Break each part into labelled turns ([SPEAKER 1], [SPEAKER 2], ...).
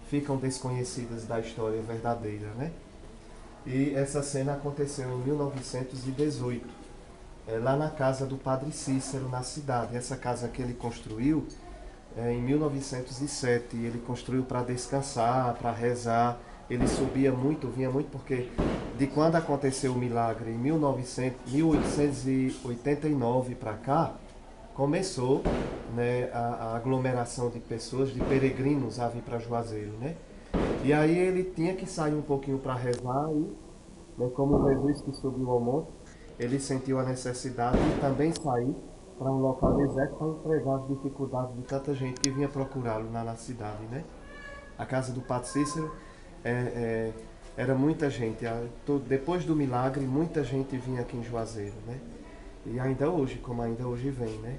[SPEAKER 1] ficam desconhecidas da história verdadeira, né? E essa cena aconteceu em 1918, lá na casa do Padre Cícero, na cidade. Essa casa que ele construiu em 1907, ele construiu para descansar, para rezar. Ele subia muito, vinha muito, porque de quando aconteceu o milagre, em 1889 para cá, começou, né, a aglomeração de pessoas, de peregrinos a vir para Juazeiro, né? E aí ele tinha que sair um pouquinho para rezar e, né, como Jesus que subiu ao monte, ele sentiu a necessidade de também sair para um local deserto para entregar as dificuldades de tanta gente que vinha procurá-lo na cidade, né? A casa do Padre Cícero é, é, era muita gente. Depois do milagre, muita gente vinha aqui em Juazeiro, né? E ainda hoje, como ainda hoje vem, né?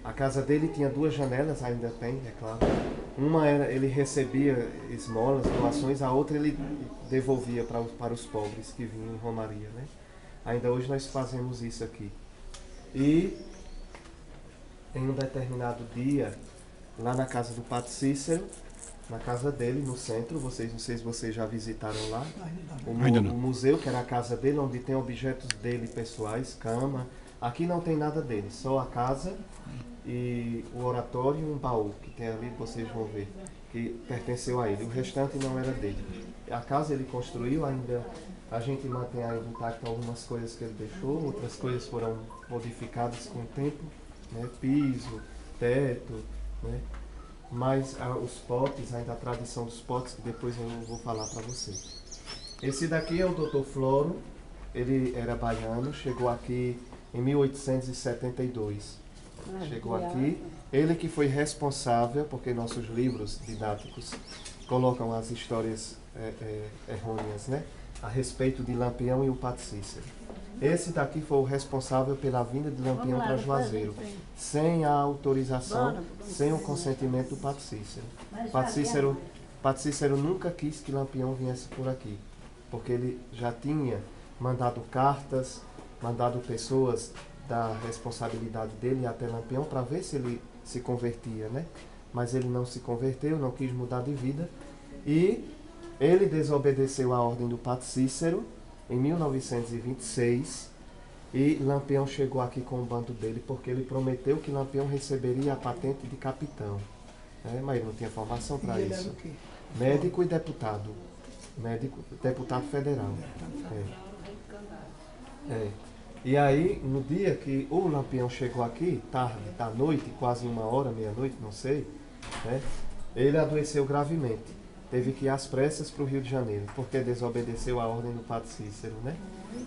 [SPEAKER 1] A casa dele tinha duas janelas, ainda tem, é claro. Uma era, ele recebia esmolas, doações, a outra ele devolvia para os pobres que vinham em Romaria, né? Ainda hoje nós fazemos isso aqui. E em um determinado dia, lá na casa do Padre Cícero, na casa dele, no centro, não sei se vocês já visitaram lá,
[SPEAKER 2] Ainda não.
[SPEAKER 1] o museu, que era a casa dele, onde tem objetos dele pessoais, cama. Aqui não tem nada dele, só a casa e o oratório e um baú, que tem ali, vocês vão ver, que pertenceu a ele. O restante não era dele. A casa ele construiu, ainda a gente mantém ainda intacto algumas coisas que ele deixou, outras coisas foram modificadas com o tempo, né? Piso, teto, né? Mas os potes, ainda a tradição dos potes, que depois eu vou falar para vocês. Esse daqui é o Dr. Floro, ele era baiano, chegou aqui em 1872. Chegou aqui, ele que foi responsável, porque nossos livros didáticos colocam as histórias errôneas, né? A respeito de Lampião e o Padre Cícero. Esse daqui foi o responsável pela vinda de Lampião para Juazeiro, sem a autorização, sem o consentimento do Padre Cícero. Padre Cícero nunca quis que Lampião viesse por aqui, porque ele já tinha mandado cartas, mandado pessoas da responsabilidade dele até Lampião para ver se ele se convertia, né? Mas ele não se converteu, não quis mudar de vida e ele desobedeceu a ordem do Padre Cícero em 1926 e Lampião chegou aqui com o bando dele porque ele prometeu que Lampião receberia a patente de capitão, né? Mas ele não tinha formação para isso. Médico e deputado. Médico, deputado federal. E aí, no dia que o Lampião chegou aqui, tarde, da noite, quase 1h, meia-noite, não sei, né? Ele adoeceu gravemente. Teve que ir às pressas para o Rio de Janeiro, porque desobedeceu a ordem do Padre Cícero, né?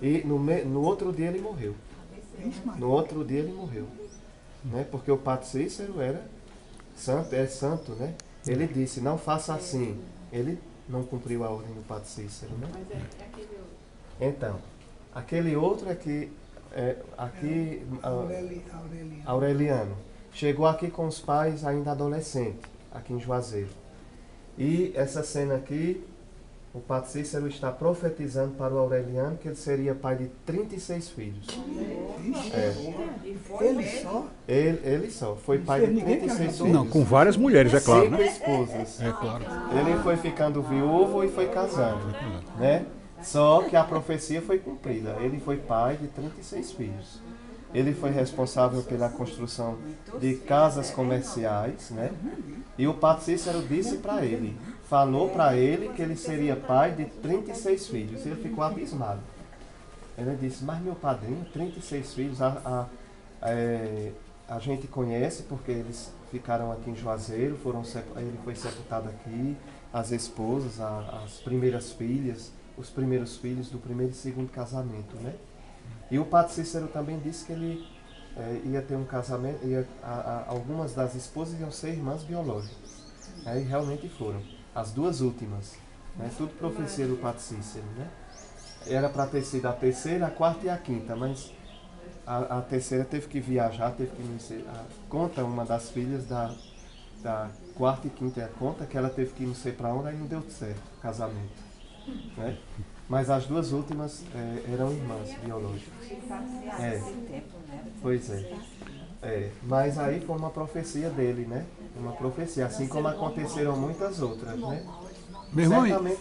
[SPEAKER 1] E no outro dia ele morreu. No outro dia ele morreu, né? Porque o Padre Cícero era santo, é santo, né? Ele disse, não faça assim. Ele não cumpriu a ordem do Padre Cícero, né?
[SPEAKER 3] Mas é aquele outro.
[SPEAKER 1] Então, aquele outro é que aqui Aureliano chegou aqui com os pais ainda adolescente, aqui em Juazeiro. E essa cena aqui, o Padre Cícero está profetizando para o Aureliano que ele seria pai de 36 filhos.
[SPEAKER 4] Ele só?
[SPEAKER 1] Ele só foi pai de 36 filhos.
[SPEAKER 2] Não, com várias mulheres, é claro,
[SPEAKER 1] 5
[SPEAKER 2] né?
[SPEAKER 1] esposas.
[SPEAKER 2] É claro.
[SPEAKER 1] Ele foi ficando viúvo e foi casando, né? Só que a profecia foi cumprida. Ele foi pai de 36 filhos. Ele foi responsável pela construção de casas comerciais, né? E o Padre Cícero disse para ele, falou para ele que ele seria pai de 36 filhos. Ele ficou abismado. Ele disse, mas meu padrinho, 36 filhos, a gente conhece porque eles ficaram aqui em Juazeiro, ele foi sepultado aqui, as esposas, as primeiras filhas, os primeiros filhos do primeiro e segundo casamento, né? E o Padre Cícero também disse que ele ia ter um casamento, algumas das esposas iam ser irmãs biológicas. Aí realmente foram, as duas últimas, né? Tudo profecia do Padre Cícero, né? Era para ter sido a terceira, a quarta e a quinta, mas a terceira teve que viajar, teve que ser. Conta uma das filhas da quarta e quinta, conta que ela teve que ir não sei para onde, aí não deu certo o casamento, né? Mas as duas últimas eram irmãs biológicas. Pois é. Mas aí foi uma profecia dele, né? Uma profecia, assim como aconteceram muitas outras, né? Certamente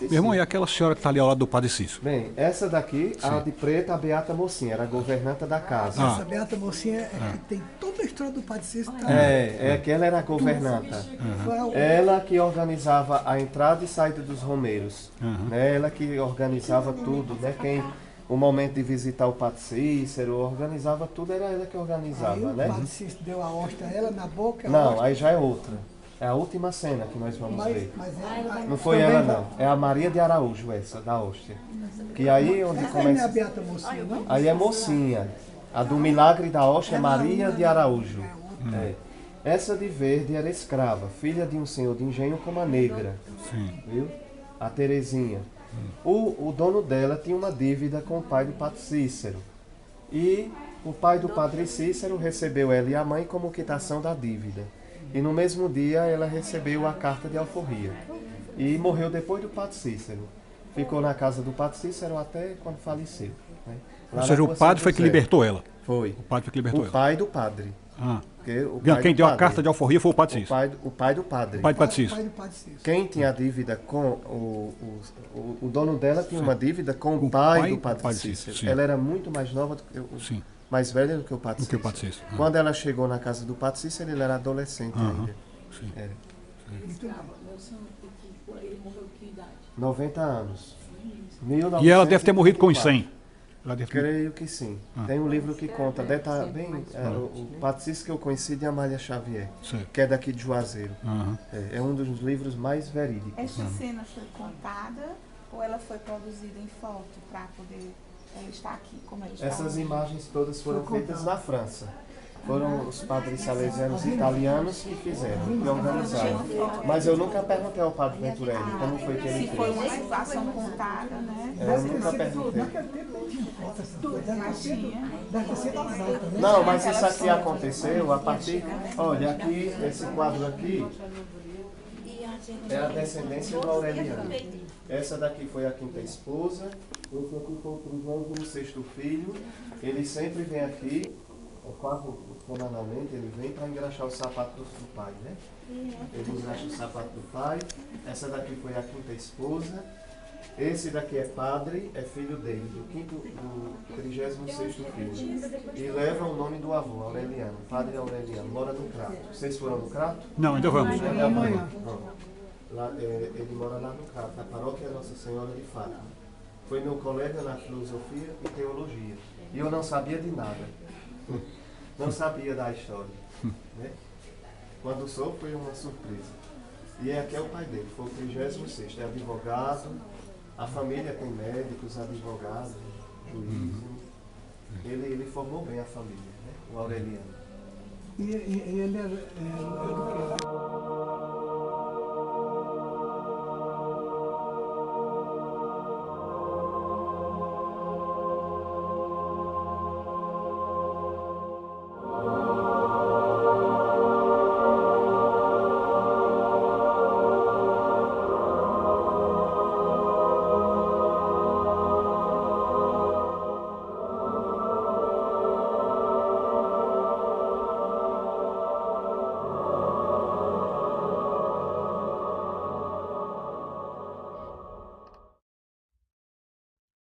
[SPEAKER 2] meu irmão,
[SPEAKER 1] sim.
[SPEAKER 2] e aquela senhora que está ali ao lado do Padre Cícero?
[SPEAKER 1] Bem, essa daqui, a de preta, a Beata Mocinha, era a governanta da casa.
[SPEAKER 2] Ah.
[SPEAKER 3] Essa Beata Mocinha que tem toda a história do Padre Cícero. Tá?
[SPEAKER 1] Aquela era a governanta.
[SPEAKER 3] Foi a-
[SPEAKER 1] Ela que organizava a entrada e saída dos romeiros. Né? Ela que organizava tudo, né? O momento de visitar o Padre Cícero, organizava tudo, era ela que
[SPEAKER 3] Aí
[SPEAKER 1] organizava,
[SPEAKER 3] o
[SPEAKER 1] né?
[SPEAKER 3] Padre Cícero deu a hóstia a ela na boca. a
[SPEAKER 1] Não,
[SPEAKER 3] hóstia,
[SPEAKER 1] aí já é outra. É a última cena que nós vamos ver.
[SPEAKER 3] mas
[SPEAKER 1] Não foi ela não, é a Maria de Araújo essa, da hóstia. Que aí onde
[SPEAKER 3] essa aí não é a
[SPEAKER 1] começa...
[SPEAKER 3] Beata Mocinha, não?
[SPEAKER 1] Aí é mocinha. A do milagre da hóstia é Maria de Araújo. É. Essa de verde era escrava, filha de um senhor de engenho como a negra.
[SPEAKER 2] Sim.
[SPEAKER 1] Viu? A Terezinha. O dono dela tinha uma dívida com o pai do Padre Cícero. E o pai do Padre Cícero recebeu ela e a mãe como quitação da dívida. E no mesmo dia ela recebeu a carta de alforria. E morreu depois do Padre Cícero. Ficou na casa do Padre Cícero até quando faleceu. Né? Lá
[SPEAKER 2] Ou seja,
[SPEAKER 1] na
[SPEAKER 2] o
[SPEAKER 1] Rua
[SPEAKER 2] padre
[SPEAKER 1] São
[SPEAKER 2] foi que
[SPEAKER 1] José.
[SPEAKER 2] libertou ela.
[SPEAKER 1] Foi.
[SPEAKER 2] O padre foi que libertou
[SPEAKER 1] O
[SPEAKER 2] ela.
[SPEAKER 1] pai do padre.
[SPEAKER 2] Ah.
[SPEAKER 1] Porque o
[SPEAKER 2] Não,
[SPEAKER 1] pai
[SPEAKER 2] quem
[SPEAKER 1] do
[SPEAKER 2] deu a
[SPEAKER 1] padre.
[SPEAKER 2] carta de alforria foi o Padre Cícero.
[SPEAKER 1] O pai do padre.
[SPEAKER 2] O pai do Padre
[SPEAKER 3] Pai
[SPEAKER 2] Cícero.
[SPEAKER 3] do Padre Cícero.
[SPEAKER 1] Quem tinha dívida com o dono dela tinha uma dívida com o pai do Padre Cícero.
[SPEAKER 2] sim.
[SPEAKER 1] Ela era muito mais nova do que
[SPEAKER 2] Sim,
[SPEAKER 1] mais velha do que o Padre
[SPEAKER 2] do que o
[SPEAKER 1] Cícero.
[SPEAKER 2] Padre Cícero. Ah.
[SPEAKER 1] Quando ela chegou na casa do Padre Cícero, ele era adolescente ainda.
[SPEAKER 2] Sim.
[SPEAKER 1] Era.
[SPEAKER 4] Ele morreu que idade?
[SPEAKER 1] 90 anos.
[SPEAKER 2] E ela deve ter morrido com os
[SPEAKER 1] 1904.
[SPEAKER 2] 100. Ela deve...
[SPEAKER 1] Creio que sim. Tem um livro que conta, deve estar bem. O Padre Cícero que eu conheci de Amália Xavier,
[SPEAKER 2] Certo.
[SPEAKER 1] que é daqui de Juazeiro.
[SPEAKER 2] Aham.
[SPEAKER 1] É um dos livros mais verídicos.
[SPEAKER 5] Esta cena foi contada ou ela foi produzida em foto para poder ela estar aqui como ela está
[SPEAKER 1] Essas
[SPEAKER 5] hoje?
[SPEAKER 1] imagens todas foram feitas na França. Foram os padres salesianos italianos que fizeram, que organizaram. Mas eu nunca perguntei ao padre Venturelli como foi que ele
[SPEAKER 5] Se foi
[SPEAKER 1] fez.
[SPEAKER 5] uma situação contada, né?
[SPEAKER 1] Eu nunca perguntei.
[SPEAKER 3] Naquele tempo não tinha foto, essas coisas.
[SPEAKER 5] Tinha.
[SPEAKER 3] Deve ter sido as altas, né?
[SPEAKER 1] Não, mas isso aqui aconteceu a partir... Olha, aqui, esse quadro aqui é a descendência do Aureliano. Essa daqui foi a quinta esposa, esse aqui foi o João do sexto filho. Ele sempre vem aqui, quase semanalmente, ele vem para engraxar o sapato do pai, né? Ele engraxa o sapato do pai. Essa daqui foi a quinta esposa. Esse daqui é padre, é filho dele, do 36º filho. E leva o nome do avô, Aureliano, padre Aureliano, mora no Crato. Vocês foram no Crato?
[SPEAKER 2] Não, ainda vamos.
[SPEAKER 3] Amanhã.
[SPEAKER 1] Não. Lá, ele mora lá no Crato, na paróquia Nossa Senhora de Fátima. Foi meu colega na filosofia e teologia. E eu não sabia de nada. Não sabia da história. Né? Quando soube, foi uma surpresa. E aqui é o pai dele, foi o 36º, é advogado. A família tem médicos, advogados, juízes. Ele formou bem a família, né? O Aureliano.
[SPEAKER 3] E ele era do que?